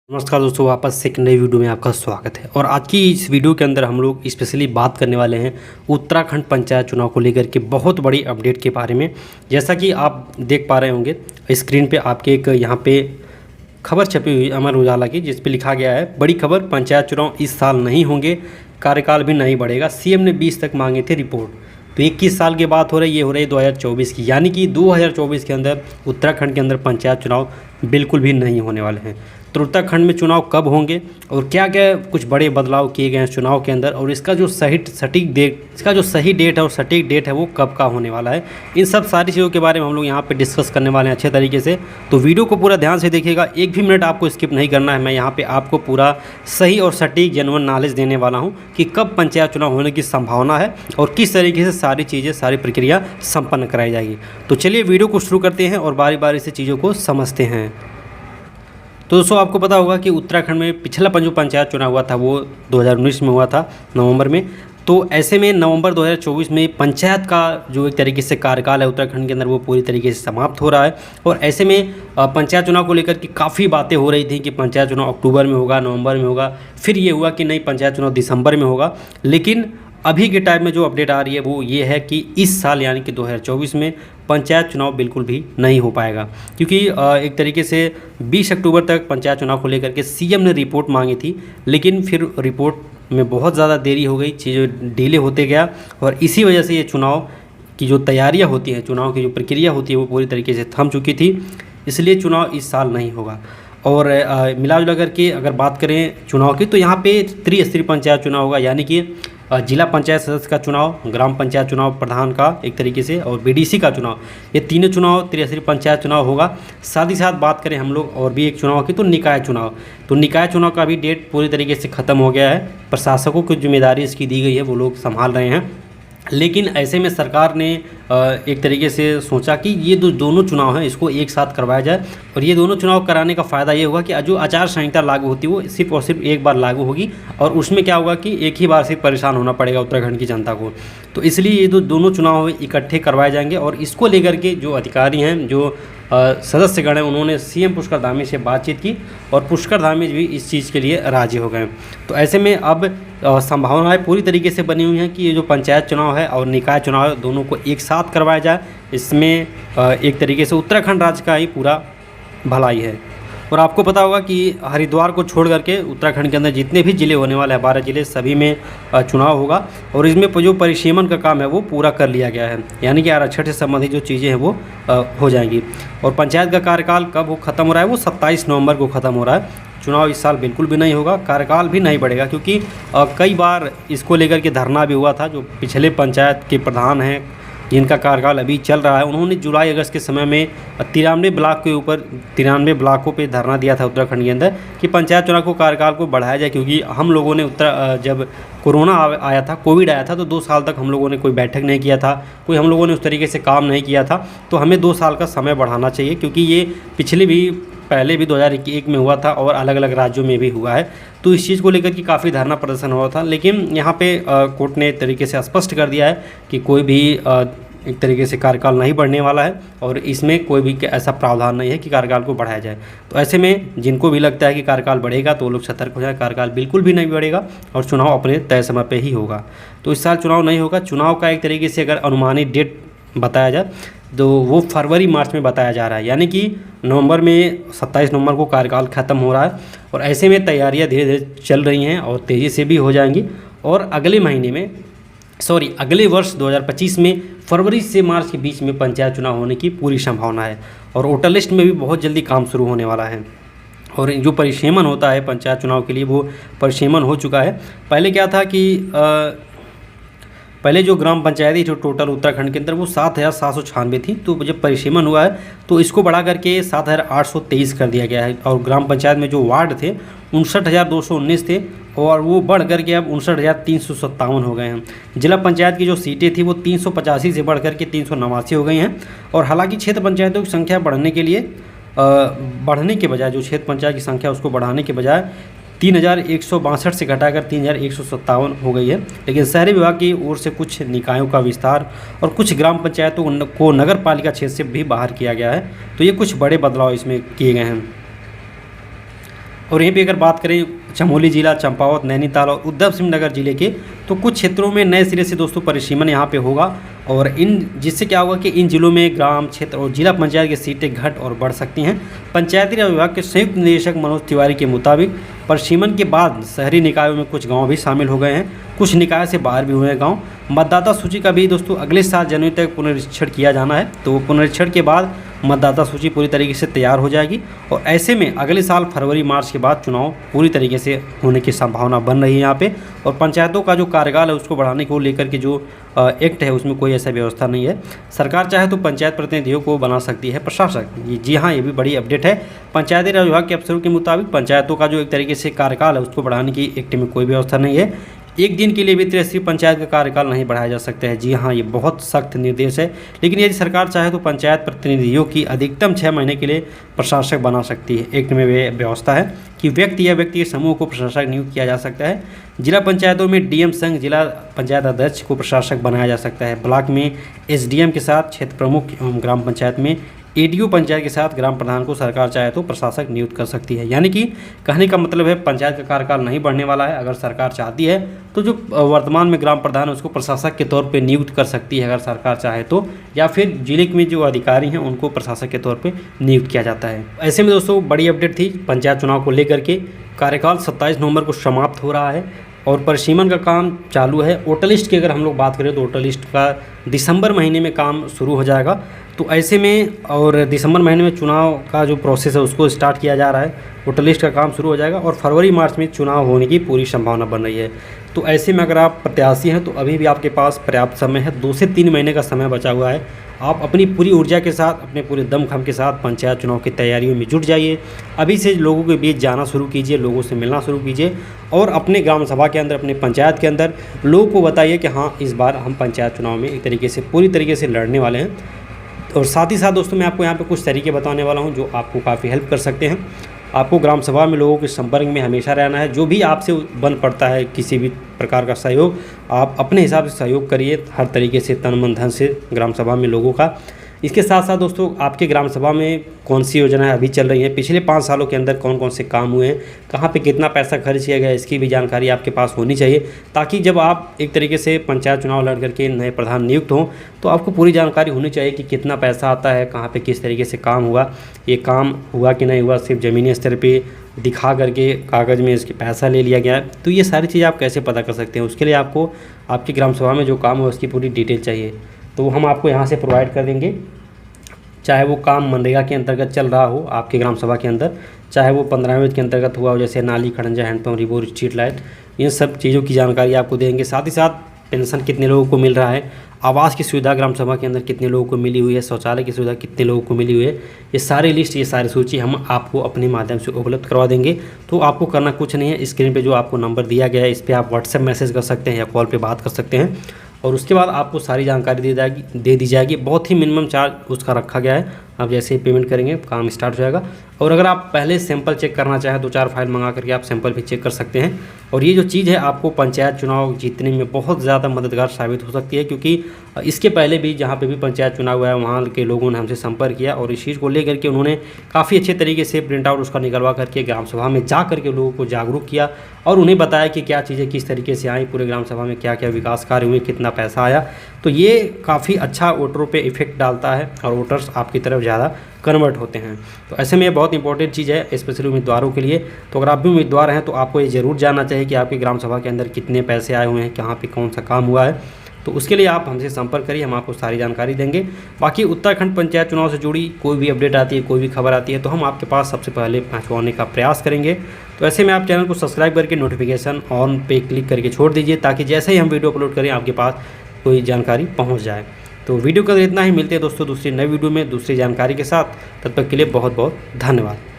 नमस्कार दोस्तों, वापस से एक नई वीडियो में आपका स्वागत है। और आज की इस वीडियो के अंदर हम लोग स्पेशली बात करने वाले हैं उत्तराखंड पंचायत चुनाव को लेकर के बहुत बड़ी अपडेट के बारे में। जैसा कि आप देख पा रहे होंगे स्क्रीन पे आपके एक यहाँ पे खबर छपी हुई अमर उजाला की, जिस पे लिखा गया है बड़ी खबर, पंचायत चुनाव इस साल नहीं होंगे, कार्यकाल भी नहीं बढ़ेगा, सीएम ने 20 तक मांगे थे रिपोर्ट। तो 21 साल की बात हो रही है, ये हो रही है 2024 की, यानी कि 2024 के अंदर उत्तराखंड के अंदर पंचायत चुनाव बिल्कुल भी नहीं होने वाले हैं। तो उत्तराखंड में चुनाव कब होंगे और क्या क्या कुछ बड़े बदलाव किए गए हैं चुनाव के अंदर, और इसका जो सही डेट है और सटीक डेट है वो कब का होने वाला है, इन सब सारी चीज़ों के बारे में हम लोग यहाँ पे डिस्कस करने वाले हैं अच्छे तरीके से। तो वीडियो को पूरा ध्यान से देखिएगा, एक भी मिनट आपको स्किप नहीं करना है। मैं यहाँ पे आपको पूरा सही और सटीक जेन्युइन नॉलेज देने वाला हूँ कि कब पंचायत चुनाव होने की संभावना है और किस तरीके से सारी चीज़ें, सारी प्रक्रिया संपन्न कराई जाएगी। तो चलिए वीडियो को शुरू करते हैं और बारी बारी से चीज़ों को समझते हैं। तो दोस्तों, आपको पता होगा कि उत्तराखंड में पिछला जो पंचायत चुनाव हुआ था वो 2019 में हुआ था, नवंबर में। तो ऐसे में नवंबर 2024 में पंचायत का जो एक तरीके से कार्यकाल है उत्तराखंड के अंदर वो पूरी तरीके से समाप्त हो रहा है। और ऐसे में पंचायत चुनाव को लेकर के काफ़ी बातें हो रही थी कि पंचायत चुनाव अक्टूबर में होगा, नवंबर में होगा, फिर ये हुआ कि नहीं पंचायत चुनाव दिसंबर में होगा। लेकिन अभी के टाइम में जो अपडेट आ रही है वो ये है कि इस साल यानी कि 2024 में पंचायत चुनाव बिल्कुल भी नहीं हो पाएगा, क्योंकि एक तरीके से 20 अक्टूबर तक पंचायत चुनाव को लेकर के सीएम ने रिपोर्ट मांगी थी, लेकिन फिर रिपोर्ट में बहुत ज़्यादा देरी हो गई, चीज़ें डिले होते गया और इसी वजह से ये चुनाव की जो तैयारियां होती हैं, चुनाव की जो प्रक्रिया होती है वो पूरी तरीके से थम चुकी थी। इसलिए चुनाव इस साल नहीं होगा। और मिला जुला करके अगर बात करें चुनाव की, तो यहाँ पे त्रिस्तरीय पंचायत चुनाव होगा, यानी कि जिला पंचायत सदस्य का चुनाव, ग्राम पंचायत चुनाव प्रधान का एक तरीके से, और बीडीसी का चुनाव, ये तीनों चुनाव त्रिस्तरीय पंचायत चुनाव होगा। साथ ही साथ बात करें हम लोग और भी एक चुनाव की, तो निकाय चुनाव। तो निकाय चुनाव का भी डेट पूरी तरीके से ख़त्म हो गया है, प्रशासकों को जिम्मेदारी इसकी दी गई है, वो लोग संभाल रहे हैं। लेकिन ऐसे में सरकार ने एक तरीके से सोचा कि ये दोनों चुनाव हैं इसको एक साथ करवाया जाए, और ये दोनों चुनाव कराने का फ़ायदा ये होगा कि जो आचार संहिता लागू होती है वो सिर्फ और सिर्फ एक बार लागू होगी, और उसमें क्या होगा कि एक ही बार सिर्फ परेशान होना पड़ेगा उत्तराखंड की जनता को। तो इसलिए ये दोनों चुनाव इकट्ठे करवाए जाएंगे, और इसको लेकर के जो अधिकारी हैं, जो सदस्यगण हैं, उन्होंने सीएम पुष्कर धामी से बातचीत की और पुष्कर धामी भी इस चीज़ के लिए राजी हो गए। तो ऐसे में अब संभावनाएं पूरी तरीके से बनी हुई हैं कि ये जो पंचायत चुनाव है और निकाय चुनाव है दोनों को एक साथ करवाया जाए। इसमें एक तरीके से उत्तराखंड राज्य का ही पूरा भलाई है। और आपको पता होगा कि हरिद्वार को छोड़ करके उत्तराखंड के अंदर जितने भी ज़िले होने वाले हैं, 12 ज़िले, सभी में चुनाव होगा, और इसमें जो परिसीमन का काम है वो पूरा कर लिया गया है, यानी कि आरक्षण से संबंधित जो चीज़ें हैं वो हो जाएंगी। और पंचायत का कार्यकाल कब वो ख़त्म हो रहा है, वो 27 नवंबर को ख़त्म हो रहा है। चुनाव इस साल बिल्कुल भी नहीं होगा, कार्यकाल भी नहीं बढ़ेगा, क्योंकि कई बार इसको लेकर के धरना भी हुआ था। जो पिछले पंचायत के प्रधान हैं जिनका कार्यकाल अभी चल रहा है, उन्होंने जुलाई अगस्त के समय में 93 ब्लॉक के ऊपर 93 ब्लॉकों पे धरना दिया था उत्तराखंड के अंदर कि पंचायत चुनाव को कार्यकाल को बढ़ाया जाए, क्योंकि हम लोगों ने जब कोरोना आया था, कोविड आया था, तो 2 साल तक हम लोगों ने कोई बैठक नहीं किया था, कोई हम लोगों ने उस तरीके से काम नहीं किया था। तो हमें 2 साल का समय बढ़ाना चाहिए, क्योंकि ये पिछले भी पहले भी 2001 में हुआ था और अलग अलग राज्यों में भी हुआ है। तो इस चीज़ को लेकर के काफ़ी धरना प्रदर्शन हुआ था, लेकिन यहाँ पे कोर्ट ने एक तरीके से स्पष्ट कर दिया है कि कोई भी एक तरीके से कार्यकाल नहीं बढ़ने वाला है, और इसमें कोई भी ऐसा प्रावधान नहीं है कि कार्यकाल को बढ़ाया जाए। तो ऐसे में जिनको भी लगता है कि कार्यकाल बढ़ेगा तो वो लोग सतर्क हो जाए, कार्यकाल बिल्कुल भी नहीं बढ़ेगा और चुनाव अपने तय समय पर ही होगा। तो इस साल चुनाव नहीं होगा। चुनाव का एक तरीके से अगर अनुमानित डेट बताया जाए तो वो फरवरी मार्च में बताया जा रहा है, यानी कि नवंबर में 27 नवंबर को कार्यकाल ख़त्म हो रहा है। और ऐसे में तैयारियां धीरे धीरे चल रही हैं और तेज़ी से भी हो जाएंगी, और अगले वर्ष 2025 में फरवरी से मार्च के बीच में पंचायत चुनाव होने की पूरी संभावना है। और वोटर लिस्ट में भी बहुत जल्दी काम शुरू होने वाला है, और जो परिसीमन होता है पंचायत चुनाव के लिए वो परिसीमन हो चुका है। पहले क्या था कि पहले जो ग्राम पंचायती जो टोटल उत्तराखंड के अंदर वो 7,796 थी, तो जब परिसीमन हुआ है तो इसको बढ़ा करके 7,823 कर दिया गया है। और ग्राम पंचायत में जो वार्ड थे 59,219 थे, और वो बढ़ करके अब 59,357 हो गए हैं। जिला पंचायत की जो सीटें थी वो 385 से बढ़ करके 389 हो गई हैं। और हालांकि क्षेत्र पंचायतों की संख्या बढ़ने के बजाय, जो क्षेत्र पंचायत की संख्या उसको बढ़ाने के बजाय 3,162 से घटाकर 3,157 हो गई है। लेकिन शहरी विभाग की ओर से कुछ निकायों का विस्तार और कुछ ग्राम पंचायतों को नगर पालिका क्षेत्र से भी बाहर किया गया है। तो ये कुछ बड़े बदलाव इसमें किए गए हैं। और यहीं पे अगर बात करें चमोली जिला, चंपावत, नैनीताल और उधम सिंह नगर जिले के, तो कुछ क्षेत्रों में नए सिरे से दोस्तों परिसीमन यहाँ पे होगा। और जिससे क्या होगा कि इन जिलों में ग्राम, क्षेत्र और जिला पंचायत की सीटें घट और बढ़ सकती हैं। पंचायती राज विभाग के संयुक्त निदेशक मनोज तिवारी के मुताबिक परिसीमन के बाद शहरी निकायों में कुछ गाँव भी शामिल हो गए हैं, कुछ निकाय से बाहर भी हुए हैं गाँव। मतदाता सूची का भी दोस्तों अगले साल जनवरी तक पुनरीक्षण किया जाना है। तो पुनरीक्षण के बाद मतदाता सूची पूरी तरीके से तैयार हो जाएगी और ऐसे में अगले साल फरवरी मार्च के बाद चुनाव पूरी तरीके से होने की संभावना बन रही है यहाँ पे। और पंचायतों का जो कार्यकाल है उसको बढ़ाने को लेकर के जो एक्ट है उसमें कोई ऐसा व्यवस्था नहीं है। सरकार चाहे तो पंचायत प्रतिनिधियों को बना सकती है प्रशासक। जी हाँ, ये भी बड़ी अपडेट है। पंचायती राज विभाग के अफसरों के मुताबिक पंचायतों का जो एक तरीके से कार्यकाल है उसको बढ़ाने की एक्ट में कोई व्यवस्था नहीं है। एक दिन के लिए भी त्रिस्तरीय पंचायत का कार्यकाल नहीं बढ़ाया जा सकता है। जी हाँ, ये बहुत सख्त निर्देश है। लेकिन यदि सरकार चाहे तो पंचायत प्रतिनिधियों की अधिकतम 6 महीने के लिए प्रशासक बना सकती है। एक्ट में व्यवस्था है कि व्यक्ति या व्यक्ति के समूह को प्रशासक नियुक्त किया जा सकता है। जिला पंचायतों में डीएम संघ जिला पंचायत अध्यक्ष को प्रशासक बनाया जा सकता है। ब्लॉक में एसडीएम के साथ क्षेत्र प्रमुख एवं ग्राम पंचायत में एडीओ पंचायत के साथ ग्राम प्रधान को सरकार चाहे तो प्रशासक नियुक्त कर सकती है। यानी कि कहने का मतलब है पंचायत का कार्यकाल नहीं बढ़ने वाला है। अगर सरकार चाहती है तो जो वर्तमान में ग्राम प्रधान है उसको प्रशासक के तौर पे नियुक्त कर सकती है अगर सरकार चाहे तो, या फिर जिले में जो अधिकारी हैं उनको प्रशासक के तौर पे नियुक्त किया जाता है। ऐसे में दोस्तों बड़ी अपडेट थी पंचायत चुनाव को लेकर के। कार्यकाल 27 नवंबर को समाप्त हो रहा है और परिसीमन का काम चालू है। वोटर लिस्ट की अगर हम लोग बात करें तो वोटर लिस्ट का दिसंबर महीने में काम शुरू हो जाएगा। तो ऐसे में और दिसंबर महीने में चुनाव का जो प्रोसेस है उसको स्टार्ट किया जा रहा है। वोटर लिस्ट का काम शुरू हो जाएगा और फरवरी मार्च में चुनाव होने की पूरी संभावना बन रही है। तो ऐसे में अगर आप प्रत्याशी हैं तो अभी भी आपके पास पर्याप्त समय है। 2 से 3 महीने का समय बचा हुआ है। आप अपनी पूरी ऊर्जा के साथ, अपने पूरे दमखम के साथ पंचायत चुनाव की तैयारियों में जुट जाइए। अभी से लोगों के बीच जाना शुरू कीजिए, लोगों से मिलना शुरू कीजिए और अपने ग्राम सभा के अंदर, अपने पंचायत के अंदर लोगों को बताइए कि हाँ, इस बार हम पंचायत चुनाव में एक तरीके से पूरी तरीके से लड़ने वाले हैं। और साथ ही साथ दोस्तों मैं आपको यहाँ पे कुछ तरीके बताने वाला हूँ जो आपको काफ़ी हेल्प कर सकते हैं। आपको ग्राम सभा में लोगों के संपर्क में हमेशा रहना है। जो भी आपसे बन पड़ता है किसी भी प्रकार का सहयोग, आप अपने हिसाब से सहयोग करिए हर तरीके से, तन मन धन से ग्राम सभा में लोगों का। इसके साथ साथ दोस्तों आपके ग्राम सभा में कौन सी योजनाएं अभी चल रही हैं, पिछले 5 सालों के अंदर कौन कौन से काम हुए हैं, कहाँ पे कितना पैसा खर्च किया गया, इसकी भी जानकारी आपके पास होनी चाहिए, ताकि जब आप एक तरीके से पंचायत चुनाव लड़ करके नए प्रधान नियुक्त हों तो आपको पूरी जानकारी होनी चाहिए कि कितना पैसा आता है, कहाँ पे किस तरीके से काम हुआ, ये काम हुआ कि नहीं हुआ, सिर्फ ज़मीनी स्तर पर दिखा करके कागज़ में इसके पैसा ले लिया गया है। तो ये सारी चीज़ आप कैसे पता कर सकते हैं, उसके लिए आपको आपकी ग्राम सभा में जो काम हो उसकी पूरी डिटेल चाहिए। तो हम आपको यहाँ से प्रोवाइड कर देंगे, चाहे वो काम मनरेगा के अंतर्गत चल रहा हो आपके ग्राम सभा के अंदर, चाहे वो 15वें के अंतर्गत हुआ हो जैसे नाली, खड़ंजा, हैंडपम्प, रिबोर, स्ट्रीट लाइट, इन सब चीज़ों की जानकारी आपको देंगे। साथ ही साथ पेंशन कितने लोगों को मिल रहा है, आवास की सुविधा ग्राम सभा के अंदर कितने लोगों को मिली हुई है, शौचालय की सुविधा कितने लोगों को मिली हुई है, ये सारी लिस्ट, ये सारी सूची हम आपको अपने माध्यम से उपलब्ध करवा देंगे। तो आपको करना कुछ नहीं है, स्क्रीन पे जो आपको नंबर दिया गया है इस पर आप व्हाट्सएप मैसेज कर सकते हैं या कॉल पे बात कर सकते हैं और उसके बाद आपको सारी जानकारी दे दी जाएगी। बहुत ही मिनिमम चार्ज उसका रखा गया है। आप जैसे ही पेमेंट करेंगे काम स्टार्ट हो जाएगा। और अगर आप पहले सैंपल चेक करना चाहें 2-4 फाइल मंगा करके आप सैंपल भी चेक कर सकते हैं। और ये जो चीज़ है आपको पंचायत चुनाव जीतने में बहुत ज़्यादा मददगार साबित हो सकती है, क्योंकि इसके पहले भी जहाँ पे भी पंचायत चुनाव हुआ है वहाँ के लोगों ने हमसे संपर्क किया और इस चीज़ को लेकर के उन्होंने काफ़ी अच्छे तरीके से प्रिंट आउट उसका निकलवा करके ग्राम सभा में जा करके लोगों को जागरूक किया और उन्हें बताया कि क्या चीज़ें किस तरीके से आई, पूरे ग्राम सभा में क्या क्या विकास कार्य हुए, कितना पैसा आया। तो ये काफ़ी अच्छा वोटरों पे इफेक्ट डालता है और वोटर्स आपकी तरफ ज़्यादा कन्वर्ट होते हैं। तो ऐसे में ये बहुत इंपॉर्टेंट चीज़ है स्पेशली उम्मीदवारों के लिए। तो अगर आप भी उम्मीदवार हैं तो आपको ये ज़रूर जानना चाहिए कि आपकी ग्राम सभा के अंदर कितने पैसे आए हुए हैं, कहाँ पे कौन सा काम हुआ है। तो उसके लिए आप हमसे संपर्क करिए, हम आपको सारी जानकारी देंगे। बाकी उत्तराखंड पंचायत चुनाव से जुड़ी कोई भी अपडेट आती है, कोई भी खबर आती है तो हम आपके पास सबसे पहले पहुँचवाने का प्रयास करेंगे। तो ऐसे में आप चैनल को सब्सक्राइब करके नोटिफिकेशन ऑन पे क्लिक करके छोड़ दीजिए, ताकि जैसे ही हम वीडियो अपलोड करें आपके पास कोई जानकारी पहुँच जाए। तो वीडियो का इतना ही, मिलते हैं दोस्तों दूसरी नई वीडियो में दूसरी जानकारी के साथ। तब तक के लिए बहुत बहुत धन्यवाद।